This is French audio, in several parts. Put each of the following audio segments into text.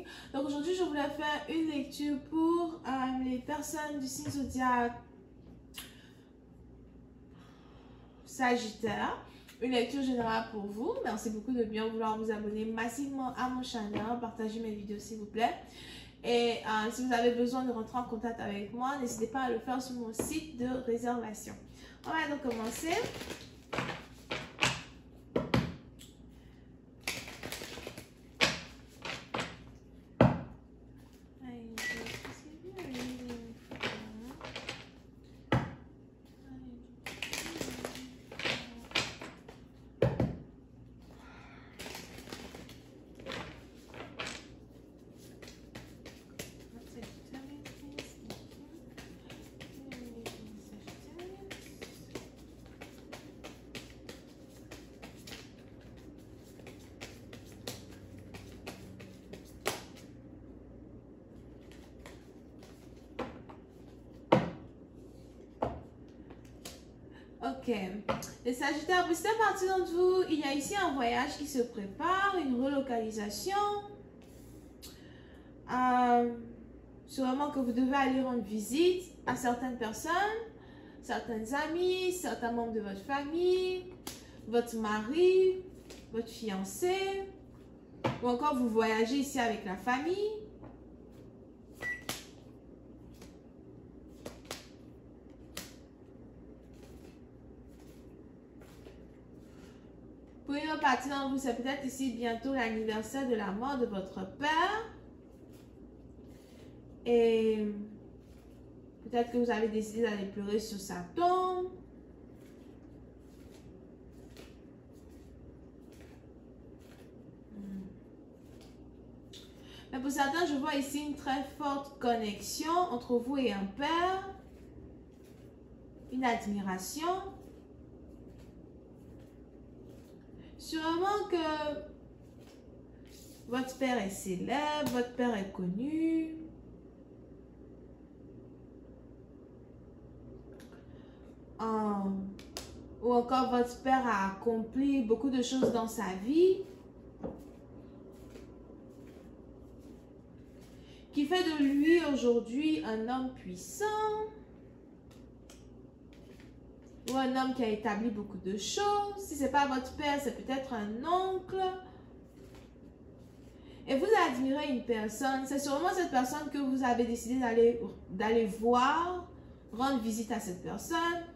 Reading. Donc aujourd'hui, je voulais faire une lecture pour les personnes du signe zodiaque Sagittaire. Une lecture générale pour vous. Merci beaucoup de bien vouloir vous abonner massivement à mon channel. Partagez mes vidéos s'il vous plaît. Et si vous avez besoin de rentrer en contact avec moi, n'hésitez pas à le faire sur mon site de réservation. On va donc commencer. Ok, les Sagittaires, pour certaines parties d'entre vous, il y a ici un voyage qui se prépare, une relocalisation. Sûrement que vous devez aller rendre visite à certaines personnes, certains amis, certains membres de votre famille, votre mari, votre fiancé, ou encore vous voyagez ici avec la famille. Pour une autre partie d'entre vous, c'est peut-être ici bientôt l'anniversaire de la mort de votre père. Et peut-être que vous avez décidé d'aller pleurer sur sa tombe. Mais pour certains, je vois ici une très forte connexion entre vous et un père. Une admiration. Sûrement que votre père est célèbre, votre père est connu. Ou encore votre père a accompli beaucoup de choses dans sa vie. Qui fait de lui aujourd'hui un homme puissant. Ou un homme qui a établi beaucoup de choses. Si ce n'est pas votre père, c'est peut-être un oncle. Et vous admirez une personne. C'est sûrement cette personne que vous avez décidé d'aller voir, rendre visite à cette personne.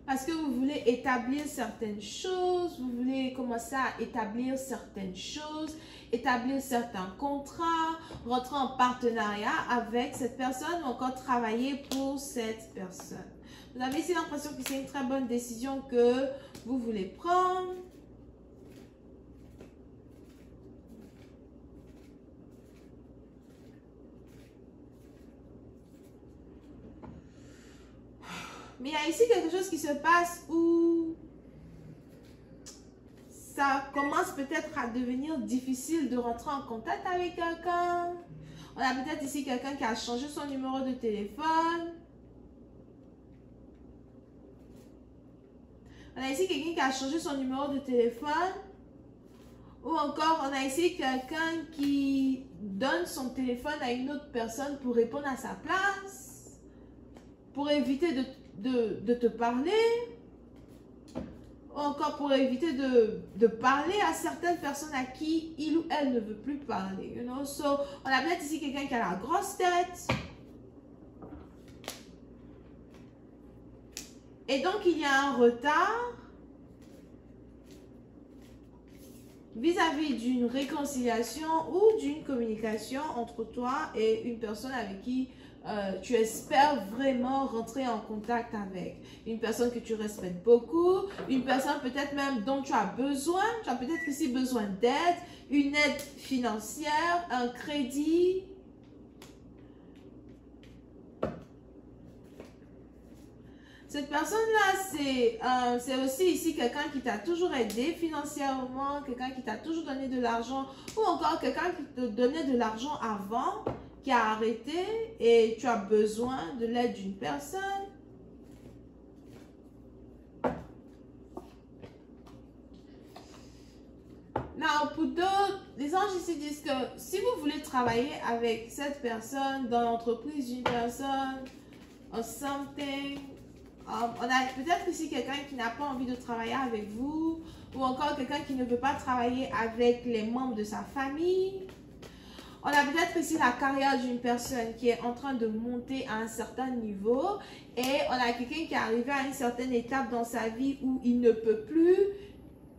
Parce que vous voulez établir certaines choses, vous voulez commencer à établir certaines choses, établir certains contrats, rentrer en partenariat avec cette personne ou encore travailler pour cette personne. Vous avez ici l'impression que c'est une très bonne décision que vous voulez prendre. Mais il y a ici quelque chose qui se passe où ça commence peut-être à devenir difficile de rentrer en contact avec quelqu'un. On a peut-être ici quelqu'un qui a changé son numéro de téléphone. On a ici quelqu'un qui a changé son numéro de téléphone. Ou encore, on a ici quelqu'un qui donne son téléphone à une autre personne pour répondre à sa place. Pour éviter de te parler. Ou encore pour éviter de parler à certaines personnes à qui il ou elle ne veut plus parler. You know? So, on a peut-être ici quelqu'un qui a la grosse tête. Et donc, il y a un retard vis-à-vis d'une réconciliation ou d'une communication entre toi et une personne avec qui tu espères vraiment rentrer en contact avec. Une personne que tu respectes beaucoup, une personne peut-être même dont tu as besoin, tu as peut-être ici besoin d'aide, une aide financière, un crédit. Cette personne-là, c'est aussi ici quelqu'un qui t'a toujours aidé financièrement, quelqu'un qui t'a toujours donné de l'argent ou encore quelqu'un qui te donnait de l'argent avant, qui a arrêté et tu as besoin de l'aide d'une personne. Non, pour d'autres, les anges ici disent que si vous voulez travailler avec cette personne dans l'entreprise d'une personne, or something, on a peut-être ici quelqu'un qui n'a pas envie de travailler avec vous, ou encore quelqu'un qui ne veut pas travailler avec les membres de sa famille. On a peut-être ici la carrière d'une personne qui est en train de monter à un certain niveau et on a quelqu'un qui est arrivé à une certaine étape dans sa vie où il ne peut plus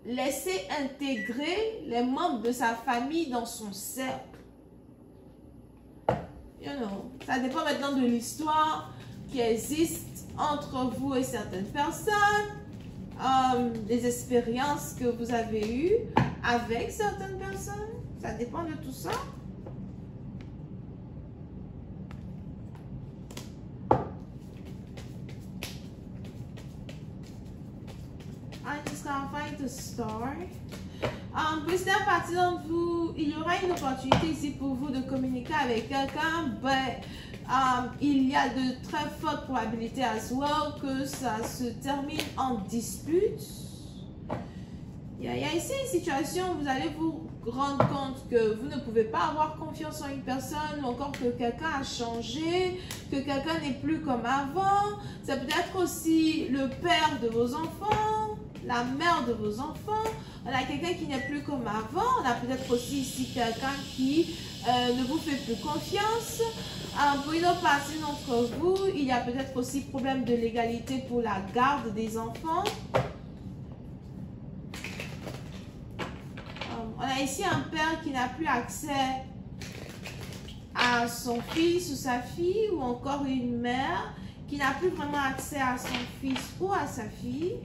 laisser intégrer les membres de sa famille dans son cercle. You know, ça dépend maintenant de l'histoire qui existe entre vous et certaines personnes, des expériences que vous avez eues avec certaines personnes. Ça dépend de tout ça. I'm just gonna find the star. Peut-être à partir d'entre vous, il y aura une opportunité ici pour vous de communiquer avec quelqu'un, mais il y a de très fortes probabilités as well que ça se termine en dispute. Il y a ici une situation où vous allez vous rendre compte que vous ne pouvez pas avoir confiance en une personne ou encore que quelqu'un a changé, que quelqu'un n'est plus comme avant. Ça peut être aussi le père de vos enfants, la mère de vos enfants. On a quelqu'un qui n'est plus comme avant. On a peut-être aussi ici quelqu'un qui ne vous fait plus confiance. Pour une autre partie d'entre vous, il y a peut-être aussi problème de légalité pour la garde des enfants. On a ici un père qui n'a plus accès à son fils ou sa fille, ou encore une mère qui n'a plus vraiment accès à son fils ou à sa fille.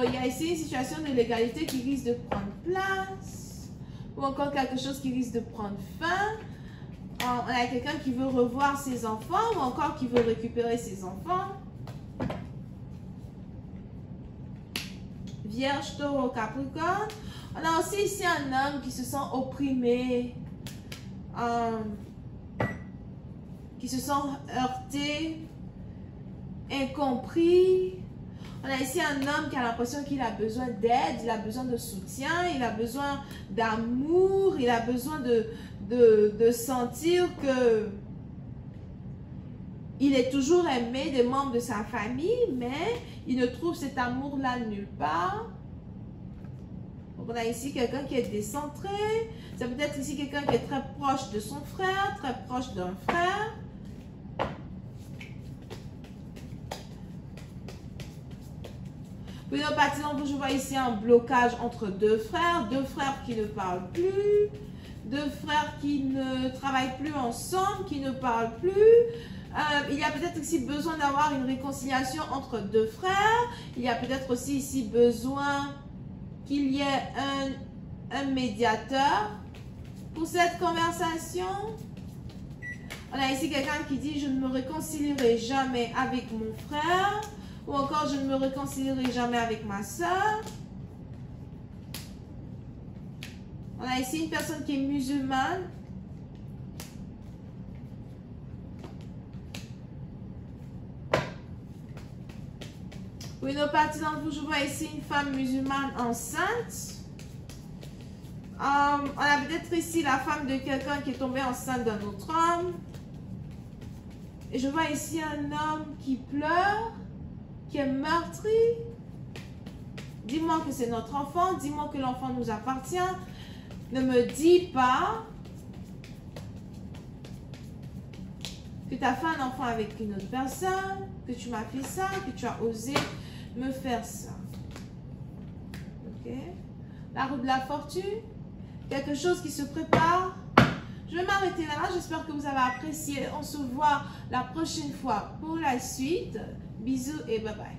Il y a ici une situation de légalité qui risque de prendre place, ou encore quelque chose qui risque de prendre fin. On a quelqu'un qui veut revoir ses enfants, ou encore qui veut récupérer ses enfants. Vierge, Taureau, Capricorne. On a aussi ici un homme qui se sent opprimé, qui se sent heurté, incompris. On a ici un homme qui a l'impression qu'il a besoin d'aide, il a besoin de soutien, il a besoin d'amour, il a besoin de sentir que il est toujours aimé des membres de sa famille, mais il ne trouve cet amour-là nulle part. Donc on a ici quelqu'un qui est décentré. Ça peut être ici quelqu'un qui est très proche de son frère, très proche d'un frère. Puis dans partie d'entre vous, je vois ici un blocage entre deux frères qui ne parlent plus, deux frères qui ne travaillent plus ensemble, qui ne parlent plus. Il y a peut-être ici besoin d'avoir une réconciliation entre deux frères. Il y a peut-être aussi ici besoin qu'il y ait un médiateur pour cette conversation. On a ici quelqu'un qui dit « Je ne me réconcilierai jamais avec mon frère » ou encore « Je ne me réconcilierai jamais avec ma soeur ». On a ici une personne qui est musulmane. Pour une autre partie d'entre vous, je vois ici une femme musulmane enceinte. On a peut-être ici la femme de quelqu'un qui est tombé enceinte d'un autre homme. Et je vois ici un homme qui pleure, qui est meurtri. Dis-moi que c'est notre enfant, dis-moi que l'enfant nous appartient. Ne me dis pas que tu as fait un enfant avec une autre personne, que tu m'as fait ça, que tu as osé me faire ça. Ok? La roue de la fortune, quelque chose qui se prépare. Je vais m'arrêter là. J'espère que vous avez apprécié. On se voit la prochaine fois pour la suite. Bisous et bye bye.